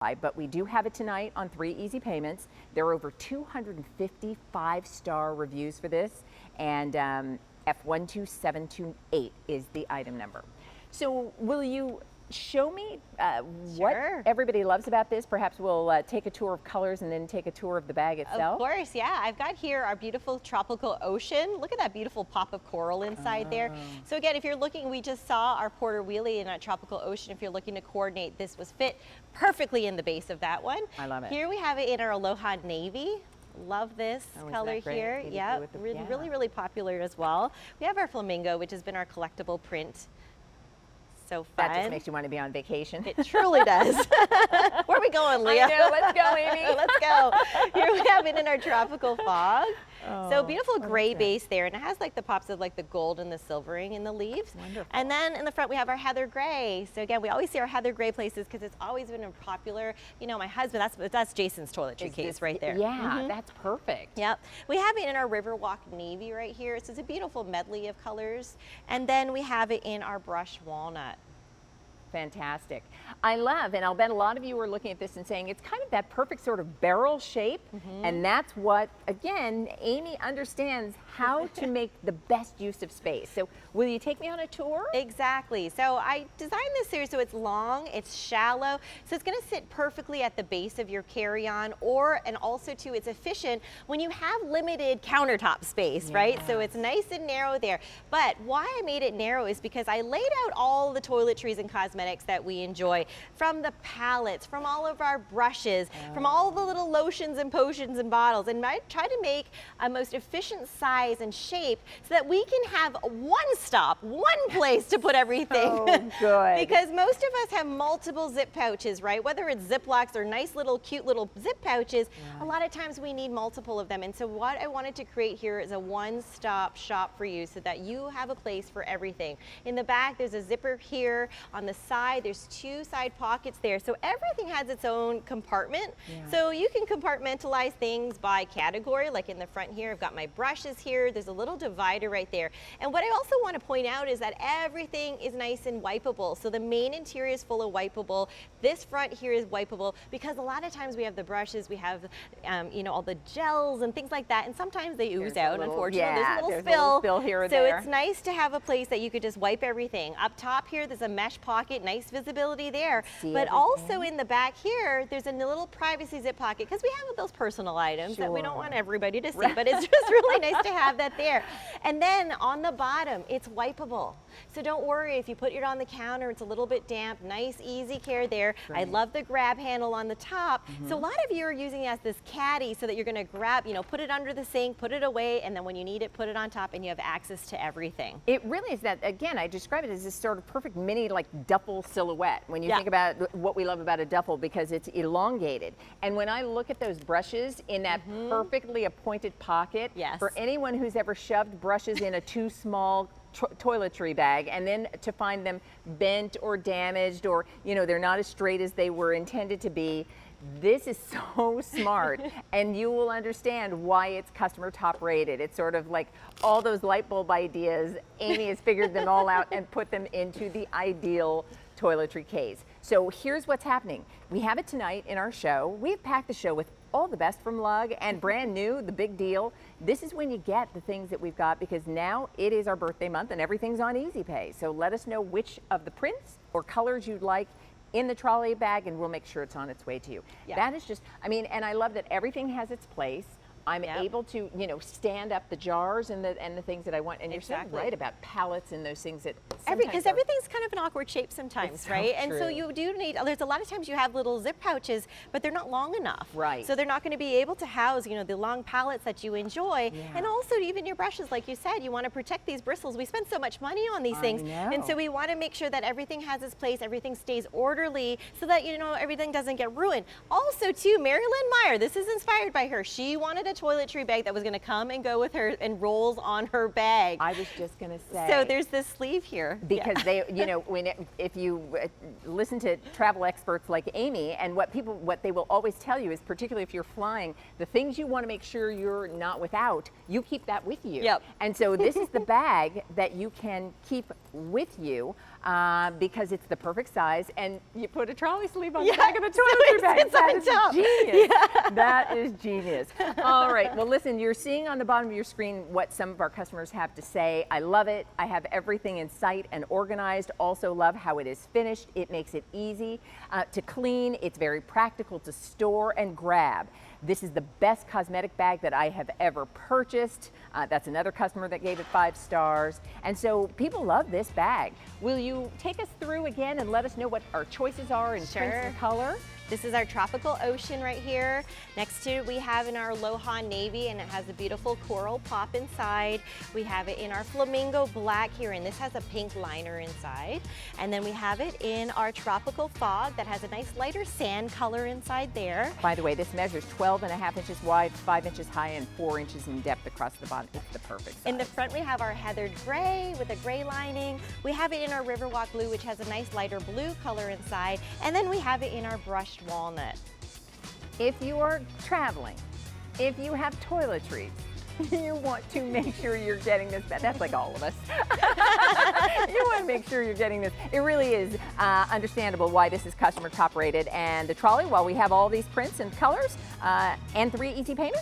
But we do have it tonight on 3 easy payments. There are over 250 5-star reviews for this, and F12728 is the item number. So will you show me what everybody loves about this? Perhaps we'll take a tour of colors and then take a tour of the bag itself. Of course, yeah. I've got here our beautiful tropical ocean. Look at that beautiful pop of coral inside there. So again, if you're looking, we just saw our Porter Wheelie in that tropical ocean. If you're looking to coordinate, this was fit perfectly in the base of that one. I love it. Here we have it in our Aloha Navy. Love this color here. Yeah, really popular as well. We have our flamingo, which has been our collectible print. So fun. That just makes you want to be on vacation. It truly does. Where are we going, Leah? I know, let's go, Amy. Let's go. Here we have it in our tropical fog. So beautiful gray base there, and it has like the pops of like the gold and the silvering in the leaves. Wonderful. And then in the front we have our heather gray. So again, we always see our heather gray places because it's always been a popular. You know, my husband, that's Jason's toiletry case right there. Yeah, that's perfect. Yep. We have it in our Riverwalk Navy right here. So it's a beautiful medley of colors. And then we have it in our brushed walnut. Fantastic. I love, and I'll bet a lot of you are looking at this and saying it's kind of that perfect sort of barrel shape, and that's what, again, Amy understands how to make the best use of space. So will you take me on a tour? Exactly. So I designed this series so it's long, it's shallow, so it's going to sit perfectly at the base of your carry-on, and also too, it's efficient when you have limited countertop space, right? So it's nice and narrow there. But why I made it narrow is because I laid out all the toiletries and cosmetics that we enjoy, from the palettes, from all of our brushes, from all the little lotions and potions and bottles, and I try to make a most efficient size and shape so that we can have one stop, one place to put everything. Oh, good. Because most of us have multiple zip pouches, right? Whether it's Ziplocs or nice little cute little zip pouches, a lot of times we need multiple of them. And so what I wanted to create here is a one-stop shop for you so that you have a place for everything. In the back, there's a zipper here. On the side, there's 2 side pockets there, so everything has its own compartment. So you can compartmentalize things by category. Like in the front here, I've got my brushes here. There's a little divider right there. And what I also want to point out is that everything is nice and wipeable. So the main interior is full of wipeable. This front here is wipeable because a lot of times we have the brushes, we have you know, all the gels and things like that, and sometimes they ooze out. Unfortunately, there's a little spill here or so there. it's nice to have a place that you could just wipe everything. Up top here, there's a mesh pocket, nice visibility there, but also in the back here, there's a little privacy zip pocket because we have those personal items that we don't want everybody to see, but it's just really nice to have that there. And then on the bottom, it's wipeable. So don't worry if you put it on the counter, it's a little bit damp, nice, easy care there. I love the grab handle on the top. So a lot of you are using it as this caddy so that you're gonna grab, you know, put it under the sink, put it away, and then when you need it, put it on top and you have access to everything. It really is that, again, I describe it as this sort of perfect mini like duffel silhouette when you think about what we love about a duffel, because it's elongated. And when I look at those brushes in that perfectly appointed pocket, for anyone who's ever shoved brushes in a too small toiletry bag and then to find them bent or damaged, or you know, they're not as straight as they were intended to be, this is so smart, and you will understand why it's customer top rated. It's sort of like all those light bulb ideas, Amy has figured them all out and put them into the ideal toiletry case. So here's what's happening. We have it tonight in our show. We've packed the show with all the best from Lug, and brand new, the big deal. This is when you get the things that we've got, because now it is our birthday month and everything's on Easy Pay. So let us know which of the prints or colors you'd like in the trolley bag, and we'll make sure it's on its way to you. That is just, I mean, and I love that everything has its place. I'm able to, you know, stand up the jars and the things that I want. And you're so right about palettes and those things that because everything's kind of an awkward shape sometimes, right? And so you do need, there's a lot of times you have little zip pouches, but they're not long enough. Right. So they're not going to be able to house, you know, the long palettes that you enjoy. And also even your brushes, like you said, you want to protect these bristles. We spend so much money on these things. And so we want to make sure that everything has its place, everything stays orderly so that, you know, everything doesn't get ruined. Also too, Mary Lynn Meyer, this is inspired by her. She wanted a toiletry bag that was going to come and go with her and rolls on her bag. I was just going to say. So there's this sleeve here. Because they, you know, if you listen to travel experts like Amy, and what they will always tell you is, particularly if you're flying, the things you want to make sure you're not without, you keep that with you. And so this is the bag that you can keep with you. because it's the perfect size, and you put a trolley sleeve on Yeah, the back of the so toiletry bag. it's That on is top. genius. Yeah. That is genius. All right, well listen, you're seeing on the bottom of your screen what some of our customers have to say. I love it. I have everything in sight and organized. Also love how it is finished. It makes it easy to clean. It's very practical to store and grab. This is the best cosmetic bag that I have ever purchased. That's another customer that gave it 5 stars. And so people love this bag. Will you take us through again and let us know what our choices are in prints and color? This is our tropical ocean right here. Next to it, we have in our Aloha navy, and it has a beautiful coral pop inside. We have it in our flamingo black here, and this has a pink liner inside. And then we have it in our tropical fog that has a nice lighter sand color inside there. By the way, this measures 12.5 inches wide, 5 inches high, and 4 inches in depth across the bottom. It's the perfect size. In the front, we have our heathered gray with a gray lining. We have it in our Riverwalk blue, which has a nice lighter blue color inside. And then we have it in our brushed walnut. If you are traveling, if you have toiletries, you want to make sure you're getting this. That's like all of us. You want to make sure you're getting this. It really is understandable why this is customer top rated. And the trolley, while we have all these prints and colors and 3 easy payments,